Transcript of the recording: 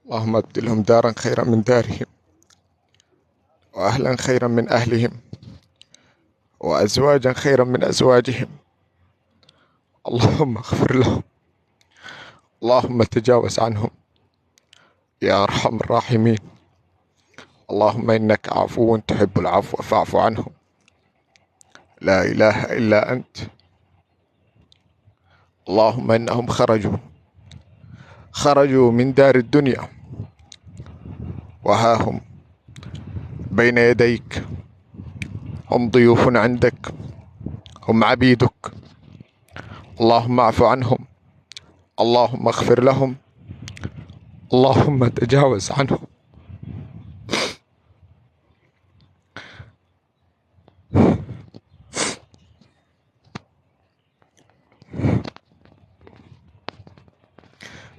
اللهم ابدلهم دارا خيرا من دارهم، وأهلا خيرا من أهلهم، وأزواجا خيرا من أزواجهم. اللهم اغفر لهم، اللهم تجاوز عنهم يا أرحم الراحمين. اللهم إنك عفو تحب العفو فاعف عنهم. لا إله إلا أنت. اللهم إنهم خرجوا من دار الدنيا، وها هم بين يديك، هم ضيوف عندك، هم عبيدك. اللهم اعف عنهم، اللهم اغفر لهم، اللهم تجاوز عنهم.